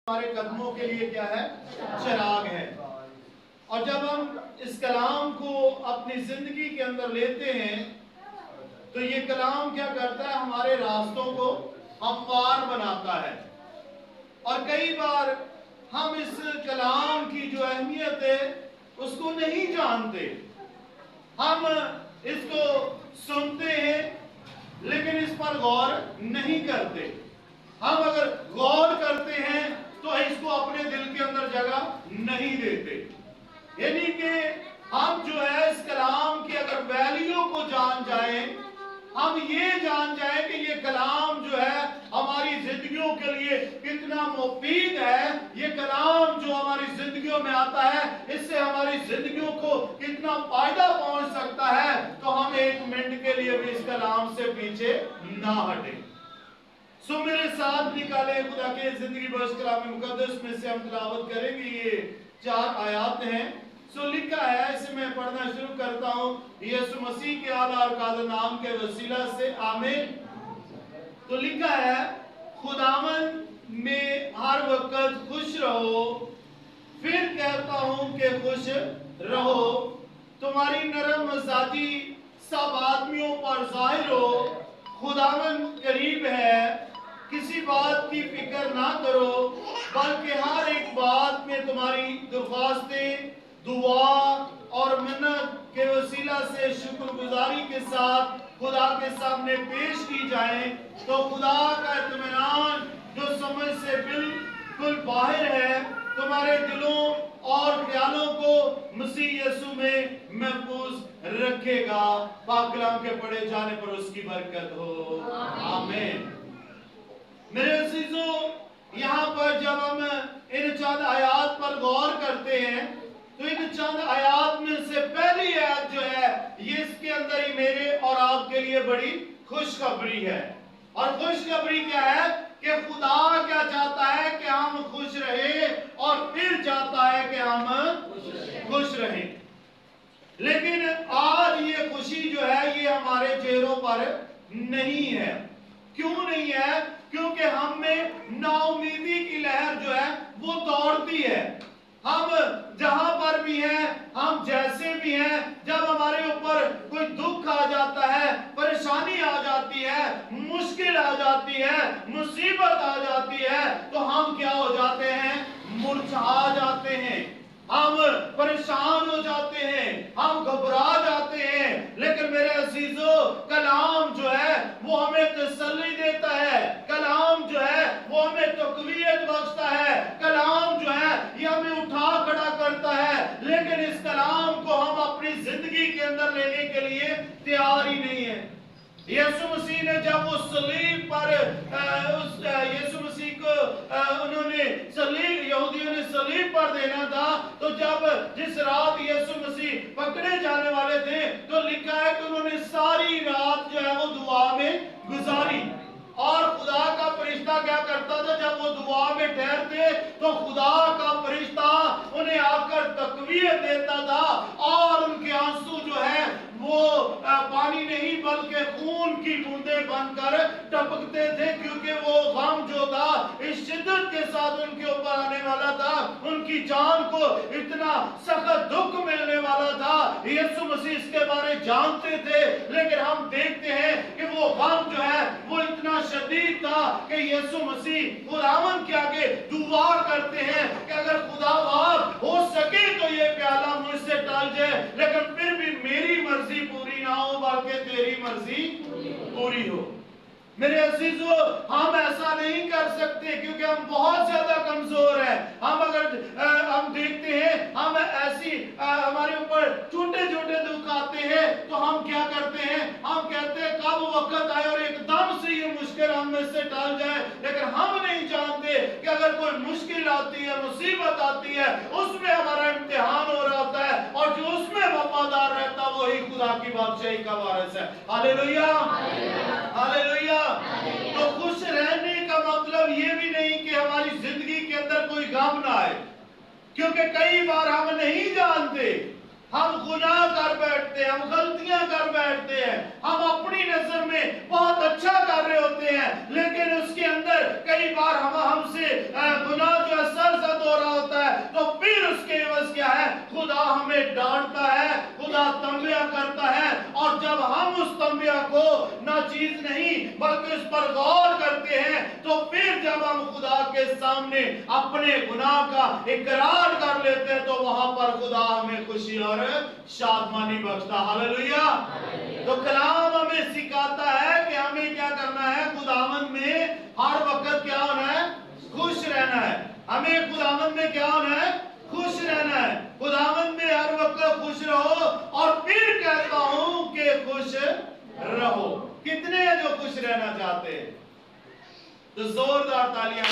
ہمارے قدموں کے لیے کیا ہے؟ چراغ ہے۔ اور جب ہم اس کلام کو اپنی زندگی کے اندر لیتے ہیں تو یہ کلام کیا کرتا ہے؟ ہمارے راستوں کو ہموار بناتا ہے۔ اور کئی بار ہم اس کلام کی جو اہمیت ہے اس کو نہیں جانتے، ہم اس کو سنتے ہیں لیکن اس پر غور نہیں کرتے۔ ہم اگر غور کرتے ہیں تو اس کو اپنے دل کے اندر جگہ نہیں دیتے، یعنی کہ ہم جو ہے اس کلام کی اگر ویلیو کو جان جائیں، ہم یہ جان جائیں کہ یہ کلام جو ہے ہماری زندگیوں کے لیے کتنا مفید ہے، یہ کلام جو ہماری زندگیوں میں آتا ہے اس سے ہماری زندگیوں کو کتنا فائدہ پہنچ سکتا ہے، تو ہم ایک منٹ کے لیے بھی اس کلام سے پیچھے نہ ہٹیں۔ سو میرے ساتھ نکالے خدا کے زندگی بخش کلام مقدس میں سے ہم تلاوت کریں گے۔ یہ 4 آیات ہیں۔ سو لکھا ہے، اسے میں پڑھنا شروع کرتا ہوں یسوع مسیح کے اعلیٰ اور قادر نام کے وسیلہ سے، آمین۔ تو لکھا ہے، خداوند میں ہر وقت خوش رہو، پھر کہتا ہوں کہ خوش رہو، تمہاری نرم مزاجی سب آدمیوں پر ظاہر ہو، خداوند قریب ہے، کسی بات کی فکر نہ کرو بلکہ ہر ایک بات میں تمہاری درخواستیں دعا اور منت کے وسیلہ سے شکر گزاری کے ساتھ خدا کے سامنے پیش کی جائیں، تو خدا کا اطمینان جو سمجھ سے بالکل باہر ہے تمہارے دلوں اور خیالوں کو مسیح یسوع میں محفوظ رکھے گا۔ پاک کلام کے پڑھے جانے پر اس کی برکت ہو، آمین۔ میرے عزیزوں، یہاں پر جب ہم ان چند آیات پر غور کرتے ہیں تو ان چند آیات میں سے پہلی آیت جو ہے یہ اس کے اندر ہی میرے اور آپ کے لیے بڑی خوشخبری ہے۔ اور خوشخبری کیا ہے؟ کہ خدا کیا چاہتا ہے کہ ہم خوش رہیں، اور پھر چاہتا ہے کہ ہم خوش رہیں۔ لیکن آج یہ خوشی جو ہے یہ ہمارے چہروں پر نہیں ہے۔ کیوں نہیں ہے؟ کیونکہ ہم میں نا امیدی کی لہر جو ہے وہ دوڑتی ہے۔ ہم جہاں پر بھی ہیں، ہم جیسے بھی ہیں، جب ہمارے اوپر کوئی دکھ آ جاتا ہے، پریشانی آ جاتی ہے، مشکل آ جاتی ہے، مصیبت آ جاتی ہے، تو ہم کیا ہو جاتے ہیں؟ مرجھا جاتے ہیں، ہم پریشان ہو جاتے ہیں، ہم گھبرا جاتے ہیں۔ لیکن میرے عزیزو، کلام جو ہے وہ ہمیں تسلی دیتا ہے، کلام جو ہے وہ ہمیں تقویت بخشتا ہے، کلام جو ہے یہ ہمیں اٹھا کھڑا کرتا ہے، لیکن اس کلام کو ہم اپنی زندگی کے اندر لینے کے لیے تیار ہی نہیں ہے۔ یسوع مسیح نے جب وہ صلیب پر یسوع مسیح کو انہوں نے یہودیوں نے صلیب پر دینا تھا، تو جس رات یسوع مسیح پکڑے جانے والے تھے تو لکھا ہے کہ انہوں نے ساری رات جو ہے وہ دعا میں گزاری۔ اور خدا کا فرشتہ کیا کرتا تھا؟ جب وہ دعا میں ٹھہرتے تو خدا کا فرشتہ انہیں آ کر تقویت دیتا تھا، اور ان کے آنسو جو ہے وہ پانی نہیں بلکہ خون کی بوندیں بن کر ٹپکتے تھے، کیونکہ وہ غم جو تھا اس شدت کے ساتھ ان کے اوپر آنے والا تھا، ان کی جان کو اتنا سخت دکھ ملنے والا تھا۔ یسوع مسیح اس کے بارے جانتے تھے، لیکن ہم دیکھتے ہیں کہ وہ غم جو ہے وہ اتنا شدید تھا کہ یسوع مسیح خداوند کے آگے دعا کرتے ہیں کہ اگر خدا باپ ہو سکے تو یہ پیالہ مجھ سے ٹال جائے، لیکن پھر بھی میری مرضی پوری نہ ہو بلکہ تیری مرضی پوری ہو۔ میرے عزیزو، ہم ایسا نہیں کر سکتے کیونکہ ہم بہت زیادہ کمزور ہیں۔ ہم دیکھتے ہیں ہم ایسی ہمارے اوپر چھوٹے چھوٹے دکھ آتے ہیں تو ہم کیا کرتے ہیں؟ ہم کہتے ہیں کب وقت آئے اور ایک دم سے یہ مشکل ہم میں سے ٹال جائے، لیکن ہم نہیں جانتے کہ اگر کوئی مشکل آتی ہے، مصیبت آتی ہے، اس میں ہمارا امتحان ہو رہا ہوتا ہے، اور جو اس میں وفادار رہتا وہی خدا کی بادشاہی کا وارث ہے۔ ہاللیلویہ، ہاللیلویہ۔ تو خوش رہنے کا مطلب یہ بھی نہیں کہ ہماری زندگی کے اندر کوئی غم نہ آئے، کیونکہ کئی بار ہم نہیں جانتے، ہم گناہ کر بیٹھتے ہیں، ہم غلطیاں کر بیٹھتے ہیں، ہم اپنی نظر میں بہت اچھا کر رہے ہوتے ہیں، لیکن اس کے اندر کئی بار ہم سے گناہ جو ہے इस पर गौर करते हैं तो फिर जब हम खुदा के सामने अपने गुनाह का इकरार कर लेते हैं तो वहां पर खुदा हमें खुशी और शादमानी बख्शता। हालेलुया। तो कलाम हमें सिखाता है कि हमें क्या करना है, खुदावंद में हर वक्त क्या होना है, खुश रहना है। हमें खुदावंद में क्या होना है, खुश रहना है। खुदावंद में हर वक्त खुश रहो। और फिर कहता हूं कि खुश रहो। कितने हैं जो खुश रहना चाहते हैं? तो जोरदार तालियां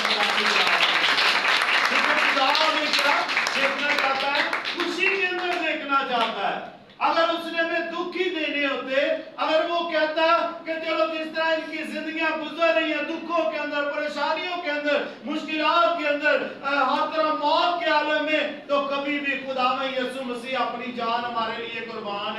देखना चाहता है, खुशी के अंदर देखना चाहता है। अगर उसने हमें दुख ही देने होते, अगर वो कहता कि चलो जिस तरह इनकी जिंदगियां गुजर रही हैं, दुखों के अंदर, परेशानियों के अंदर, मुश्किलात के अंदर, हर तरह मौत के आलम में, तो कभी भी खुदा में यीशु मसीह अपनी जान हमारे लिए कुर्बान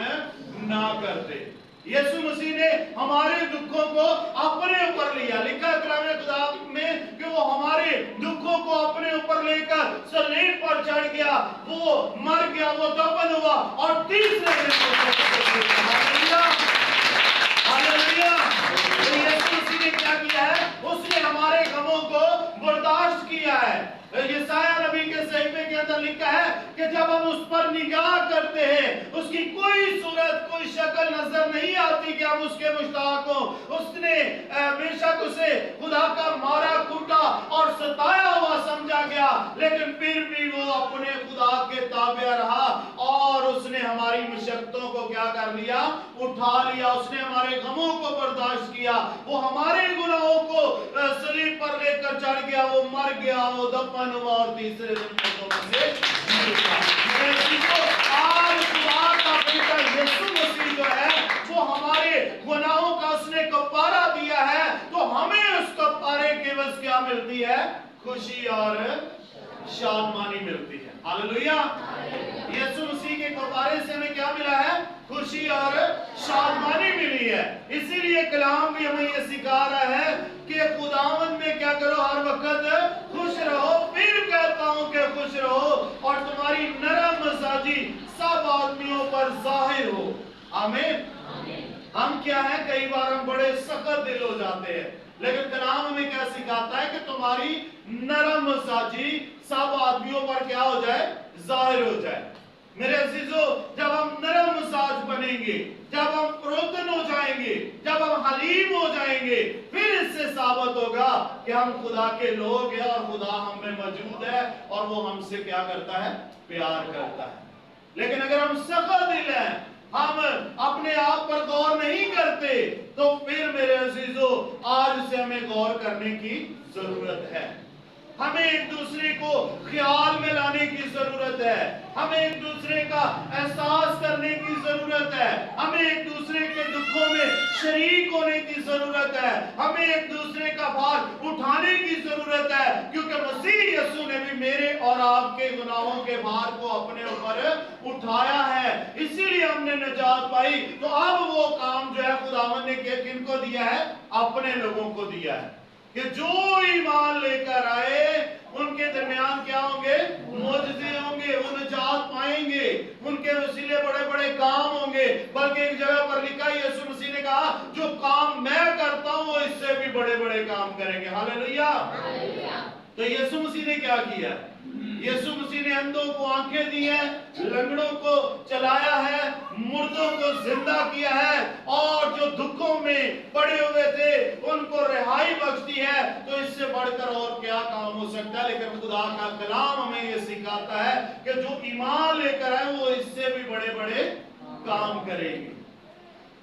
ना करते। यीशु मसीह ने हमारे दुखों को अपने ऊपर लिया। लिखा है कलाम खुदा में कि वो हमारे दुखों को अपने ऊपर लेकर सलीब पर चढ़ गया, वो मर गया, वो दफन हुआ और तीसरे दिन हालेलुया, हालेलुया। तो यीशु मसीह ने क्या किया है, उसने हमारे गमों को बर्दाश्त किया है। यशायाह नबी के सहीफे के अंदर लिखा है कि जब हम उस पर निगाह करते हैं, उसकी कोई सूरत, कोई शक्ल नजर नहीं आती कि हम उसके मुश्ताक हो। उसने बेशक उसे खुदा का मारा, कूटा और सताया हुआ समझा गया, लेकिन फिर भी वो अपने खुदा के ताबे रहा और उसने हमारी मुश्किलों को क्या कर लिया, उठा लिया। उसने हमारे गमों को बर्दाश्त किया, वो हमारे गुनाहों को सलीब पर लेकर चढ़ गया, वो मर गया, वो दफन हुआ और तीसरे दिन से आज खुदा का बेटा यीशु मसीह जो है वो हमारे गुनाहों का उसने कफारा दिया है, तो हमें उस कफारे के बस क्या मिलती है, खुशी और शादमानी मिलती है। हालेलुया। यीशु मसीह के कफारे से हमें क्या मिला है, खुशी और शादमानी मिली है। इसीलिए कलाम भी हमें यह सिखा रहा है कि खुदावंद में क्या करो, हर वक्त खुश रहो। फिर कहता हूं कि खुश रहो और तुम्हारी नरम मजाजी सब आदमियों पर जाहिर हो। आमीन। हम क्या है, कई बार हम बड़े सख्त दिल हो जाते हैं, लेकिन कलाम हमें क्या सिखाता है कि तुम्हारी नरम मजाजी सब आदमियों पर क्या हो जाए, जाहिर हो जाए। मेरे अजीजों, जब हम नरम मिजाज बनेंगे, जब हम प्रोतन हो जाएंगे, जब हम हलीम हो जाएंगे, फिर इससे साबित होगा कि हम खुदा के लोग हैं और खुदा हम में मौजूद है और वो हमसे क्या करता है, प्यार करता है। लेकिन अगर हम सख्त दिल हैं, हम अपने आप पर गौर नहीं करते, तो फिर मेरे अजीजों आज से हमें गौर करने की जरूरत है। हमें एक दूसरे को ख्याल में लाने की जरूरत है, हमें एक दूसरे का एहसास करने की जरूरत है, हमें एक दूसरे के दुखों में शरीक होने की जरूरत है, हमें एक दूसरे का भार उठाने की जरूरत है, क्योंकि मसीह यीशु ने भी मेरे और आपके गुनाहों के भार को अपने ऊपर उठाया है, इसीलिए हमने निजात पाई। तो अब वो काम जो है खुदावंद ने किनको दिया है, अपने लोगों को दिया है कि जो ईमान लेकर आए उनके दरमियान क्या होंगे, मोजज़े होंगे, वो निजात पाएंगे, उनके वसीले बड़े बड़े काम होंगे। बल्कि एक जगह पर लिखा है, यीशु मसीह ने कहा जो काम मैं करता हूं वो इससे भी बड़े बड़े काम करेंगे। हालेलुया। तो यीशु मसीह ने क्या किया, यीशु मसीह ने अंधों को आंखें दी हैं, लंगड़ों को चलाया है, मुर्दों को जिंदा किया है और जो दुखों में पड़े हुए थे उनको रिहाई बख्श दी है। तो इससे बढ़कर और क्या काम हो सकता है। लेकिन खुदा का कलाम हमें यह सिखाता है कि जो ईमान लेकर आए वो इससे भी बड़े बड़े काम करेंगे।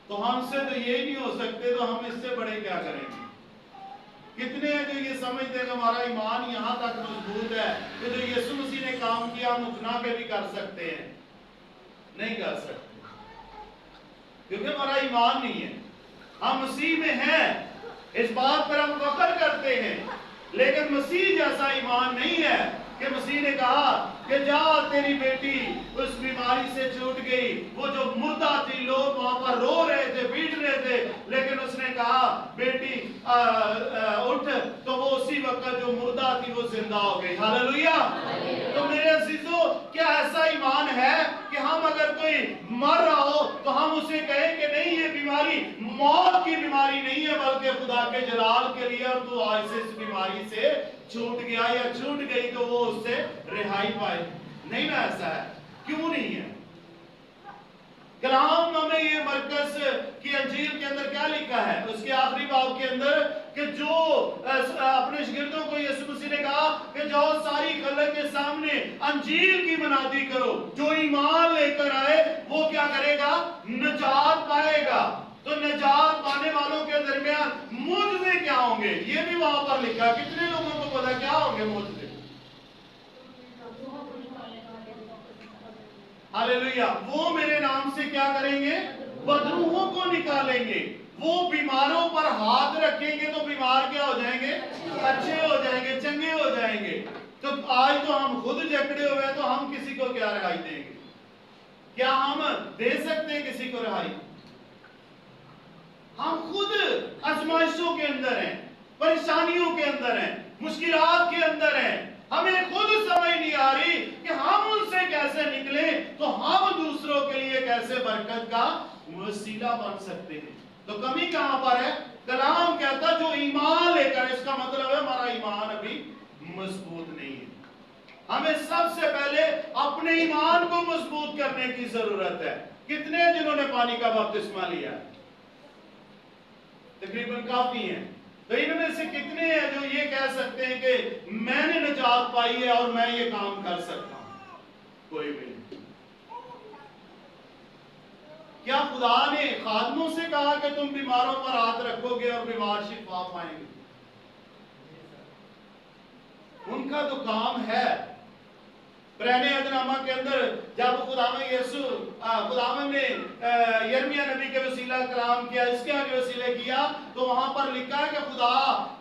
तो हमसे तो ये नहीं हो सकते, तो हम इससे बड़े क्या करेंगे। कितने हैं जो ये समझते हैं कि हमारा ईमान यहाँ तक मजबूत है कि जो यीशु मसीह ने काम किया हम उतना के भी कर सकते हैं। नहीं कर सकते, क्योंकि हमारा ईमान नहीं है। हम मसीह में हैं, इस बात पर हम फख्र करते हैं, लेकिन मसीह जैसा ईमान नहीं है कि मसीह ने कहा कि जा तेरी बेटी उस बीमारी से छूट गई। वो जो मुर्दा थी, लोग वहां पर रो रहे थे, पीट रहे थे, लेकिन उसने कहा बेटी उठ, तो वो उसी वक्त जो मुर्दा थी वो जिंदा हो गई। हालेलुया। तो मेरे अजीजों, क्या ऐसा ईमान है कि हम अगर कोई मर रहा हो तो हम उसे कहें कि नहीं, ये बीमारी मौत की बीमारी नहीं है, बल्कि खुदा के जलाल के लिए, और तू आज से इस बीमारी से छूट गया या छूट गई तो वो उससे रिहाई पाए। नहीं ना, ऐसा है? क्यों नहीं है? कलाम में ये मरकस की अंजील के अंदर क्या लिखा है, उसके आखिरी बाब के अंदर, कि जो अपने शागिर्दों को यीशु मसीह ने कहा कि जाओ सारी खलक के सामने अंजील की मनादी करो, जो ईमान लेकर आए वो क्या करेगा? निजात पाएगा। तो निजात पाने वालों के दरमियान मुझसे क्या होंगे, ये भी वहां पर लिखा। कितने लोगों को पता क्या होंगे मुझसे? हालेलुया। वो मेरे नाम से क्या करेंगे? बदरूहों को निकालेंगे। वो बीमारों पर हाथ रखेंगे तो बीमार क्या हो जाएंगे? अच्छे हो जाएंगे, चंगे हो जाएंगे। तो आज तो हम खुद जकड़े हुए हैं, तो हम किसी को क्या रिहाई देंगे? क्या हम दे सकते हैं किसी को रिहाई? हम खुद आजमाइशों के अंदर हैं, परेशानियों के अंदर हैं, मुश्किलात के अंदर हैं। हमें खुद समझ नहीं आ रही कि हम उनसे कैसे निकले, तो हम दूसरों के लिए कैसे बरकत का वसीला बन सकते हैं। तो कमी कहां पर है? कलाम कहता जो ईमान लेकर, इसका मतलब है हमारा ईमान अभी मजबूत नहीं है। हमें सबसे पहले अपने ईमान को मजबूत करने की जरूरत है। कितने जिन्होंने पानी का बपतिस्मा लिया? तकरीबन काफी हैं। तो इनमें से कितने हैं जो ये कह सकते हैं कि मैंने निजात पाई है और मैं ये काम कर सकता हूं? कोई भी नहीं। क्या खुदा ने खादमों से कहा कि तुम बीमारों पर हाथ रखोगे और बीमार शिफा पाएंगे? उनका तो काम है। पुराने अहदनामा के अंदर जब खुदावन ने यिर्मयाह नबी के वसीला कलाम किया, इसके आगे वसीले किया, तो वहां पर लिखा है कि खुदा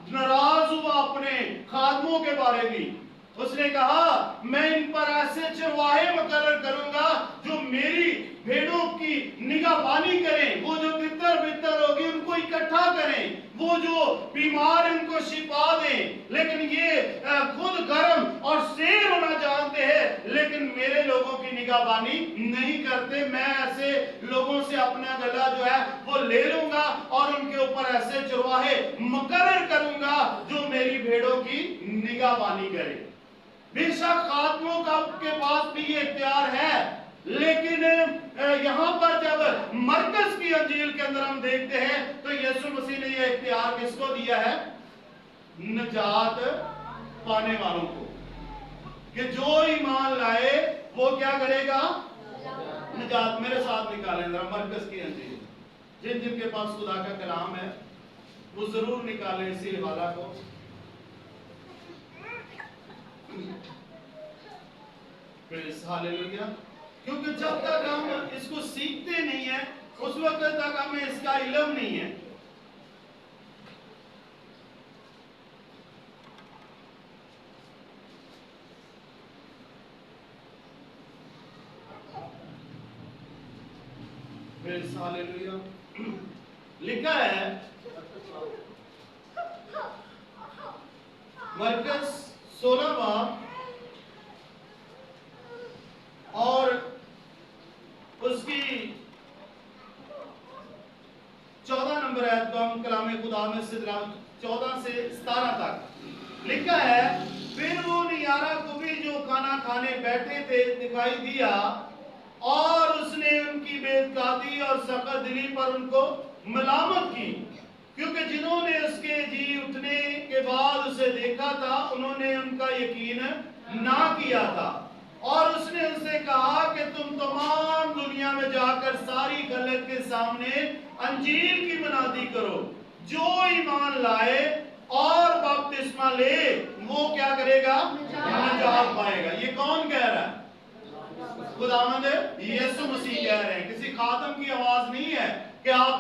नाराज हुआ अपने खादमों के बारे में। उसने कहा मैं इन पर ऐसे चरवाहे मुकर्रर करूंगा जो मेरी भेड़ों की निगाहबानी करें, वो जो तितर बितर होगी उनको इकट्ठा करें, वो जो बीमार उनको शिफा दें। लेकिन ये खुद गर्म और शेर होना जानते हैं, लेकिन मेरे लोगों की निगाहबानी नहीं करते। मैं ऐसे लोगों से अपना गला जो है वो ले लूंगा और उनके ऊपर ऐसे चरवाहे मुकर्रर करूंगा जो मेरी भेड़ों की निगाहबानी करें। बेशक खादमों का के पास भी ये इख्तियार है, लेकिन यहां पर जब मरकज की अंजील के अंदर हम देखते हैं तो यीशु मसीह ने यह इख्तियार किसको दिया है? निजात पाने वालों को, कि जो ईमान लाए वो क्या करेगा? निजात। मेरे साथ निकालें जरा मरकज की अंजील। जिन जिनके पास खुदा का कलाम है वो जरूर निकालें इसी हवाला को। हालेलुया। क्योंकि जब तक हम इसको सीखते नहीं है उस वक्त तक हमें इसका इल्म नहीं है। हालेलुया। लिखा है मरकज 16 बाब और उसकी 14 नंबर आयत को हम कलाम खुदा में से 14 से 17 तक लिखा है। फिर वो नियारा को भी जो खाना खाने बैठे थे दिखाई दिया और उसने उनकी बेदकाती और सख्त दिली पर उनको मलामत की, क्योंकि जिन्होंने उसके जी उठने के बाद उसे देखा था उन्होंने उनका यकीन ना किया था। और उसने उनसे कहा कि तुम तमाम दुनिया में जाकर सारी खलक के सामने अंजील की मनादी करो। जो ईमान लाए और बपतिस्मा ले वो क्या करेगा? निजात पाएगा। ये कौन कह रहा है? खुदावंद यीशु मसीह कह रहे हैं। किसी खातम की आवाज नहीं है कि आप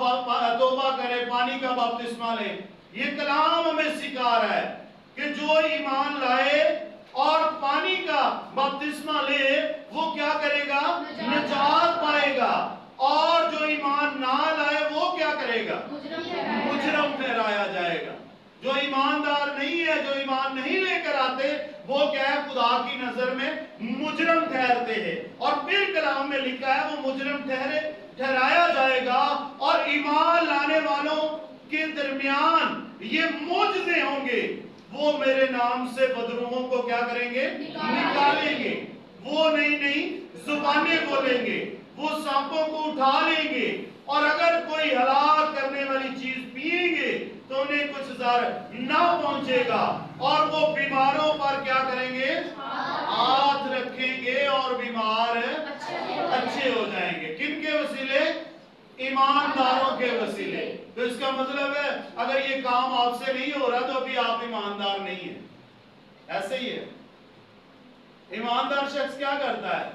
तौबा करें, पानी का बपतिस्मा लें। ये कलाम हमें सिखा रहा है कि जो ईमान लाए और पानी का बपतिस्मा ले वो क्या करेगा? निजात पाएगा। और जो ईमान ना लाए वो क्या करेगा? मुजरम ठहराया जाएगा। जो ईमानदार नहीं है, जो ईमान नहीं लेकर आते, वो वो क्या है, खुदा की नजर में मुजरम ठहरते हैं। और फिर कलाम में लिखा है वो मुजरम ठहराया जाएगा और ईमान लाने वालों के दरमियान ये मोजज़े होंगे, वो मेरे नाम से बदरूहों को क्या करेंगे, निकालेंगे, वो नई नई जुबानें बोलेंगे, वो सांपों को उठा लेंगे, और अगर कोई हलाक करने वाली चीज पिएंगे तो उन्हें कुछ ज़र ना पहुंचेगा, और वो बीमारों पर क्या करेंगे, हाथ रखेंगे और बीमार अच्छे हो जाएंगे। किन के वसीले, ईमानदारों के वसीले। तो इसका मतलब है अगर ये काम आपसे नहीं हो रहा तो अभी आप ईमानदार नहीं है। ऐसे ही है, ईमानदार शख्स क्या करता है,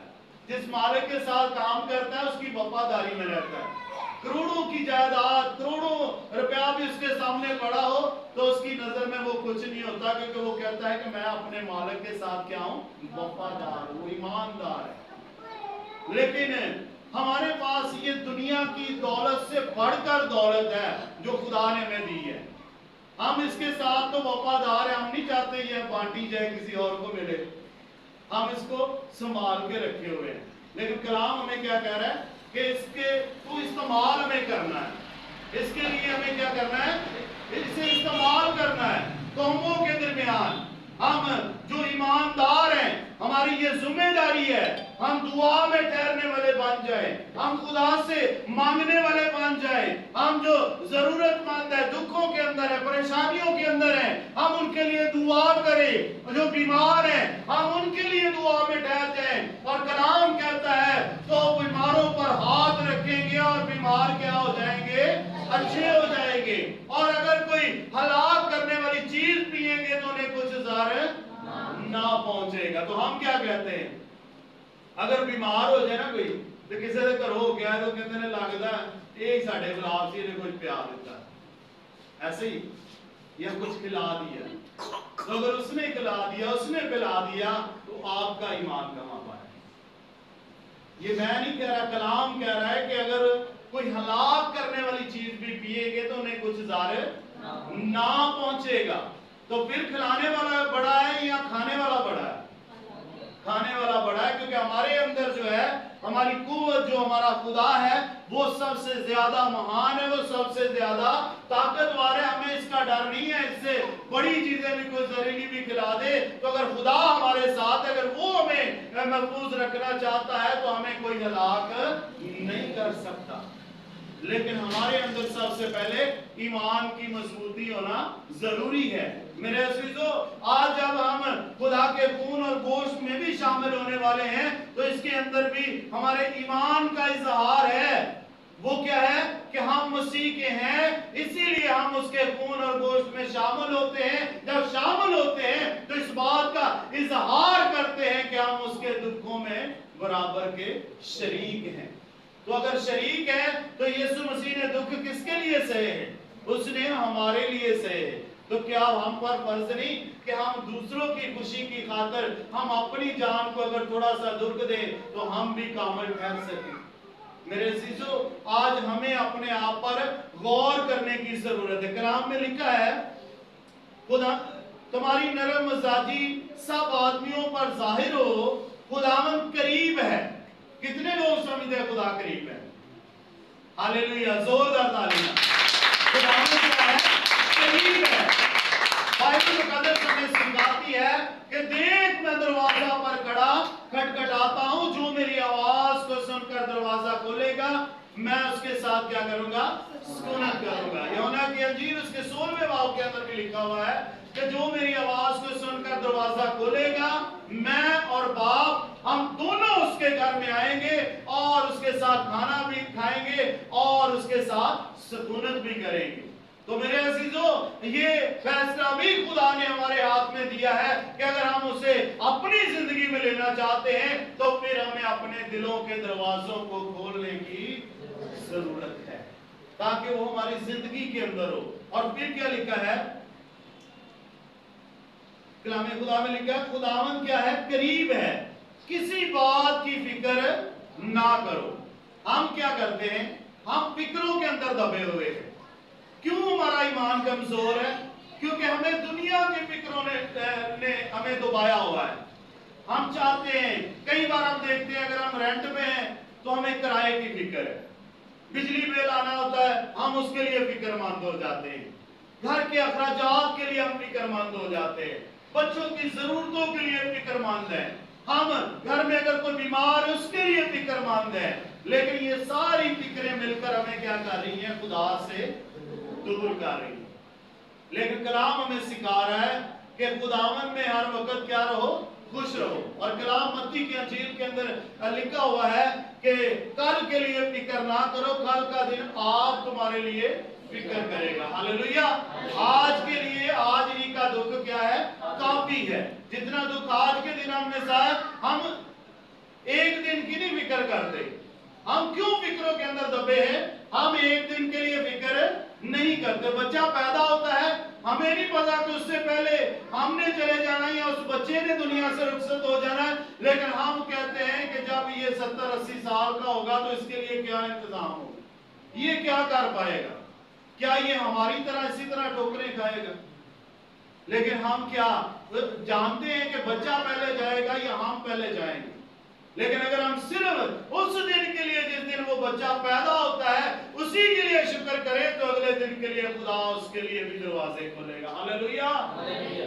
जिस मालिक के साथ काम करता है उसकी वफादारी में रहता है। करोड़ों की जायदाद, करोड़ों रुपया भी उसके सामने पड़ा हो तो उसकी नजर में वो कुछ नहीं होता, क्योंकि वो कहता है कि मैं अपने मालिक के साथ क्या हूं, वफादार हूं, ईमानदार है। लेकिन हमारे पास ये दुनिया की दौलत से बढ़कर दौलत है जो खुदा ने हमें दी है। हम इसके साथ तो वफादार है, हम नहीं चाहते ये बांटी जाए किसी और को मिले, हम इसको संभाल के रखे हुए हैं। लेकिन कलाम हमें क्या कह रहा है कि इसके तो इस्तेमाल हमें करना है। इसके लिए हमें क्या करना है, इसे इस्तेमाल करना है। कौमों के दरमियान हम जो ईमानदार हैं, हमारी ये जिम्मेदारी है, हम दुआ में ठहरने वाले बन जाए, हम खुदा से मांगने वाले बन जाए, हम जो जरूरतमंद है, दुखों के अंदर है, परेशानियों के अंदर है, हम उनके लिए दुआ करें। जो बीमार हैं हम उनके लिए दुआ में ठहर जाए। और कलाम कहता है तो बीमारों पर हाथ रखेंगे और बीमार क्या हो जाएंगे, अच्छे हो जाएंगे। और अगर कोई हलाक करने वाली चीज पिएंगे तो उन्हें कुछ ज़र ना पहुंचेगा। तो हम क्या कहते हैं, अगर बीमार हो जाए ना कोई, तो किसी के घर हो गया तो कहते हैं लगता है साढ़े खिलाफ से कुछ पिया देता, ऐसे ही या कुछ खिला दिया। तो अगर उसने खिला दिया, उसने पिला दिया, तो आपका ईमान कहां पाए। ये मैं नहीं कह रहा, कलाम कह रहा है कि अगर कोई हलाक करने वाली चीज भी पिएगे तो उन्हें कुछ ज़र ना पहुंचेगा। तो फिर खिलाने वाला बड़ा है या खाने वाला बड़ा है? खाने वाला बड़ा है, क्योंकि हमारे अंदर जो है हमारी कुव्वत, जो हमारा खुदा है, वो सबसे ज्यादा महान है, वो सबसे ज्यादा ताकतवर है। हमें इसका डर नहीं है, इससे बड़ी चीजें भी कोई जहरीली भी खिला दे, तो अगर खुदा हमारे साथ है, अगर वो हमें महफूज रखना चाहता है तो हमें कोई हलाक नहीं कर सकता। लेकिन हमारे अंदर सबसे पहले ईमान की मजबूती होना जरूरी है। मेरे अजीजों, आज जब हम खुदा के खून और गोश्त में भी शामिल होने वाले हैं तो इसके अंदर भी हमारे ईमान का इजहार है। वो क्या है कि हम मसीह के हैं, इसीलिए हम उसके खून और गोश्त में शामिल होते हैं। जब शामिल होते हैं तो इस बात का इजहार करते हैं कि हम उसके दुखों में बराबर के शरीक हैं। तो अगर शरीक है तो यीशु मसीह ने दुख किसके लिए सहे हैं? उसने हमारे लिए सहे। तो क्या हम पर फर्ज नहीं कि हम दूसरों की खुशी की खातिर हम अपनी जान को अगर थोड़ा सा दुख दें तो हम भी कामिल ठहर सकें? मेरे अजीजों, आज हमें अपने आप पर गौर करने की जरूरत है। कलाम में लिखा है, खुदा तुम्हारी नरम मिजाजी सब आदमियों पर जाहिर हो, खुदावंद करीब है। कितने लोग समझते हैं खुदा करीब है? हालेलुया, जोरदार तालियां। खुदावंद क्या है? करीब है। बाइबल मुकद्दस हमें सिखाती है कि देख मैं दरवाजा पर खड़ा खटखटाता हूं, जो मेरी आवाज को सुनकर दरवाजा खोलेगा मैं उसके साथ क्या करूंगा? सुकूनत करूंगा। यूहन्ना की अंजील उसके 16वें बाब के अंदर भी लिखा हुआ है कि जो मेरी आवाज को सुनकर दरवाजा खोलेगा, मैं और बाप हम दोनों उसके घर में आएंगे और उसके साथ खाना भी खाएंगे और उसके साथ सुकूनत भी करेंगे। तो मेरे अजीजों, ये फैसला भी खुदा ने हमारे हाथ में दिया है कि अगर हम उसे अपनी जिंदगी में लेना चाहते हैं तो फिर हमें अपने दिलों के दरवाजों को खोलने की जरूरत है ताकि वो हमारी जिंदगी के अंदर हो। और फिर क्या लिखा है कलाम खुदा में? लिखा है खुदावंद क्या है? करीब है, किसी बात की फिक्र ना करो। हम क्या करते हैं? हम फिक्रों के अंदर दबे हुए हैं। क्यों? हमारा ईमान कमजोर है, क्योंकि हमें दुनिया की फिक्रों ने हमें डुबाया हुआ है। हम चाहते हैं, कई बार हम देखते हैं अगर हम रेंट में हैं तो हमें किराए की फिक्र है, बिजली बिल आना होता है हम उसके लिए फिक्रमंद हो जाते हैं, घर के अखराजात के लिए हम फिक्रमंद हो जाते हैं, बच्चों की जरूरतों के लिए फिक्रमंद है, हम घर में अगर कोई बीमार है उसके लिए फिक्रमंद है। लेकिन ये सारी फिक्रें मिलकर हमें क्या कर रही हैं? खुदा से दूर कर रही है। लेकिन कलाम हमें सिखा रहा है कि खुदावन में हर वक्त क्या रहो? खुश रहो। और कलाम मत्ती की अंजील के अंदर लिखा हुआ है कि कल के लिए फिक्र ना करो, कल का दिन आप तुम्हारे लिए फिक्र करेगा। हालेलुया। आज के लिए आज ही का दुख क्या है? काफी है। जितना दुख आज के दिन हमने सहा, हम एक दिन की नहीं फिक्र करते। हम क्यों फिक्रों के अंदर दबे हैं? हम एक दिन के लिए फिक्र नहीं करते। बच्चा पैदा होता है, हमें नहीं पता कि उससे पहले हमने चले जाना या उस बच्चे ने दुनिया से रुखसत हो जाना है, लेकिन हम कहते हैं कि जब ये 70-80 साल का होगा तो इसके लिए क्या इंतजाम होगा, ये क्या कर पाएगा, क्या ये हमारी तरह इसी तरह ठोकरें खाएगा। लेकिन हम क्या जानते हैं कि बच्चा पहले जाएगा या हम पहले जाएंगे। लेकिन अगर हम सिर्फ उस दिन के लिए जिस दिन वो बच्चा पैदा होता है उसी के लिए शुक्र करें तो अगले दिन के लिए खुदा उसके लिए भी दरवाजे खोलेगा। हालेलुया।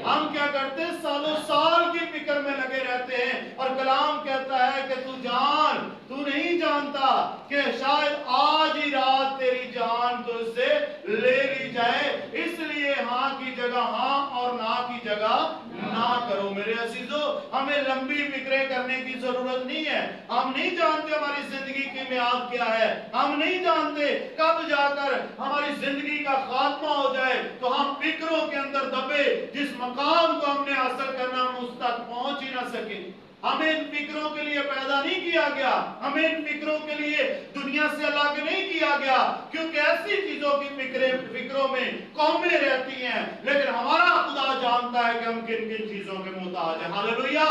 हम क्या करते हैं? सालों साल की फिक्र में लगे रहते हैं। और कलाम कहता है कि तू नहीं जानता कि शायद आज ही रात तेरी जान तुझसे ले ली जाए, इसलिए हाँ की जगह हाँ और ना की जगह ना करो। मेरे अजीजों, हमें लंबी फिक्रें करने की जरूरत नहीं है। हम नहीं जानते हमारी जिंदगी की मियाद क्या है, हम नहीं जानते कब जाकर हमारी जिंदगी का खात्मा हो जाए, तो हम फिक्रों के अंदर दबे जिस मकाम को हमने हासिल करना हम उस तक पहुंच ही ना सके। हमें इन फिक्रों के लिए पैदा नहीं किया गया, हमें इन फिक्रों के लिए दुनिया से अलग नहीं किया गया, क्योंकि ऐसी चीजों की फिक्रों में कौमें रहती हैं, लेकिन हमारा खुदा जानता है कि हम किन किन चीजों के मुताज हैं। Hallelujah,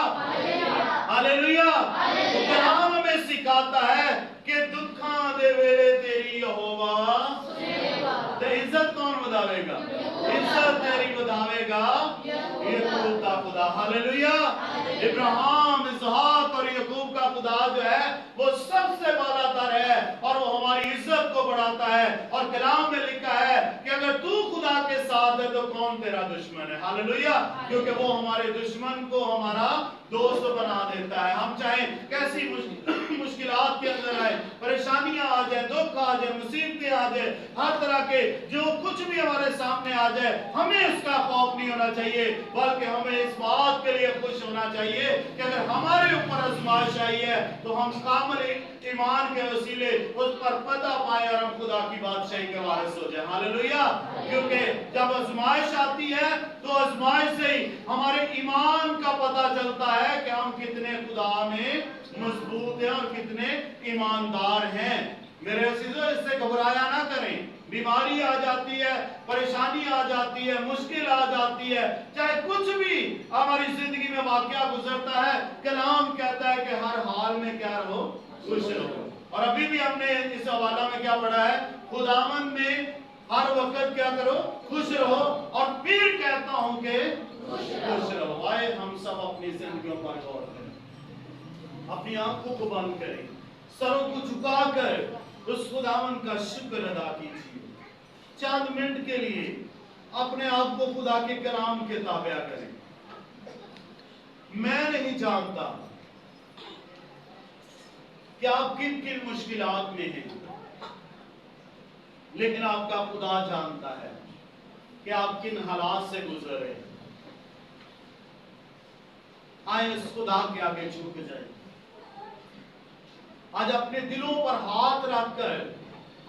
hallelujah. तो कलाम हमें सिखाता है कि दुखा दे वेले तेरी यहोवा ते इज्जत कौन बतावेगा? इज्जत तेरी बतावेगा याकूब का खुदा। हालेलुया। इब्राहिम, इसहाक और याकूब का खुदा जो है वो सबसे बालातर है और वो हमारी इज्जत को बढ़ाता है। और कलाम में लिखा है कि अगर तू खुदा के साथ है तो कौन तेरा दुश्मन है? हालेलुया। क्योंकि वो हमारे दुश्मन को हमारा दोस्त बना देता है। हम चाहे कैसी मुश्किलात के अंदर आए, परेशानियां आ जाए, दुख आ जाए, मुसीबतें आ जाए, हर तरह के जो कुछ भी हमारे सामने आ जाए, हमें उसका खौफ नहीं होना चाहिए, बल्कि हमें इस बात के लिए खुश होना चाहिए कि अगर हमारे ऊपर आजमाइश आई है तो हम कामिल ईमान के वसीले उस पर पता पाए और हम खुदा की बादशाही के वारिस हो जाए। हालेलुया। क्योंकि जब आजमाइश आती है तो आजमाइश से ही हमारे ईमान का पता चलता है कि हम कितने खुदा में मजबूत हैं और कितने ईमानदार हैं। मेरे अजीजों, इससे घबराया ना करें। बीमारी आ जाती है, परेशानी आ जाती है, मुश्किल आ जाती है, चाहे कुछ भी हमारी जिंदगी में वाकया गुजरता है, कलाम कहता है कि हर हाल में क्या रहो? खुश रहो। और अभी भी हमने इस हवाला में क्या पढ़ा है? खुदावंद में हर वक्त क्या करो? खुश रहो। और फिर कहता हूं कि खुश रहो। आए हम सब अपनी जिंदगियों पर गौर करें, अपनी आंखों को बंद करें, सरों को झुकाकर उस खुदावंद का शुक्र अदा कीजिए। चंद मिनट के लिए अपने आप को खुदा के कलाम के ताबे करें। मैं नहीं जानता कि आप किन किन मुश्किलात में हैं, लेकिन आपका खुदा जानता है कि आप किन हालात से गुजर रहे हैं। आए इस खुदा के आगे झुक जाए। आज अपने दिलों पर हाथ रखकर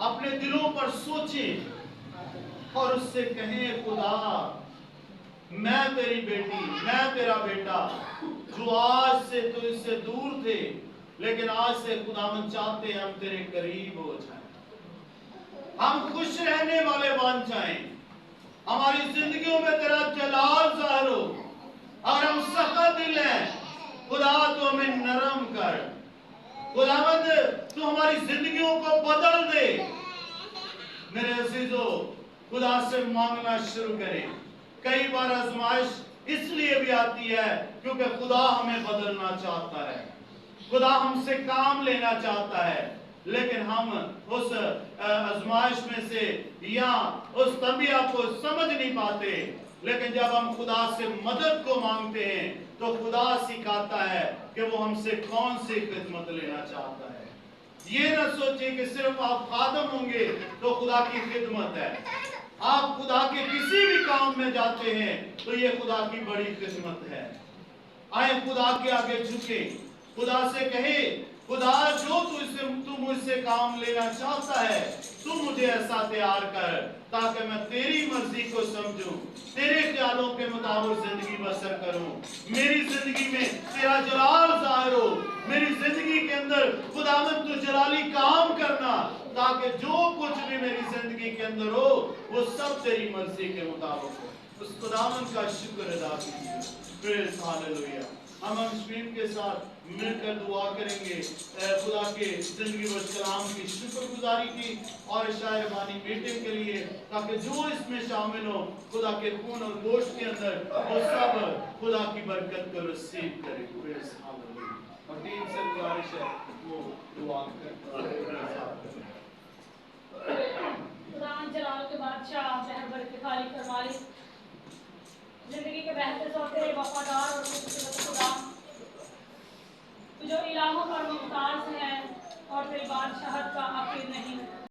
अपने दिलों पर सोचें और उससे कहें, खुदा मैं तेरी बेटी, मैं तेरा बेटा, जो आज से तो इससे दूर थे, लेकिन आज से खुदावन चाहते हैं हम तेरे करीब हो जाएं, हम खुश रहने वाले बन जाएं, हमारी जिंदगियों में तेरा जलाल ज़ाहिर हो। और हम सख्त दिल हैं, खुदा तो हमें नरम कर, खुदावंद तू हमारी जिंदगियों को बदल दे। मेरे अजीजों, खुदा से मांगना शुरू करें, कई बार आजमाइश इसलिए भी आती है क्योंकि खुदा हमें बदलना चाहता है, खुदा हमसे काम लेना चाहता है, लेकिन हम उस आजमाइश में से या उस तबीयत को समझ नहीं पाते। लेकिन जब हम खुदा से मदद को मांगते हैं तो खुदा सिखाता है कि वो हमसे कौन सी खिदमत लेना चाहता है। ये न सोचिए कि सिर्फ आप खादम होंगे तो खुदा की खिदमत है। आप खुदा के किसी भी काम में जाते हैं तो ये खुदा की बड़ी खिदमत है। आए खुदा के आगे झुके, खुदा से कहे, खुदा जो तू मुझसे काम लेना चाहता है, तू मुझे ऐसा तैयार कर ताकि मैं तेरी मर्जी को समझूं, तेरे ख्यालों के मुताबिक जिंदगी बसर करूं, मेरी जिंदगी में तेरा जलाल जाहिर हो, मेरी जिंदगी के अंदर खुदावंद तू जलाली काम करना, ताकि जो कुछ भी मेरी जिंदगी के अंदर हो वो सब तेरी मर्जी के मुताबिक हो। उस खुदावंद का शुक्र अदा कीजिए। Praise hallelujah. हम स्क्रीन के साथ मिलकर दुआ करेंगे खुदा के जिंदगी व कलाम की शुक्रगुजारी की और शायरबानी मीटिंग के लिए, ताकि जो इसमें शामिल हो खुदा के खून और गोश्त के अंदर वो सब खुदा की बरकत को रिसीव करें। Praise hallelujah. और टीम से गुजारिश है वो दुआ करें। कुरान जलाल के बादशाह बहर बरकत खाली फरमा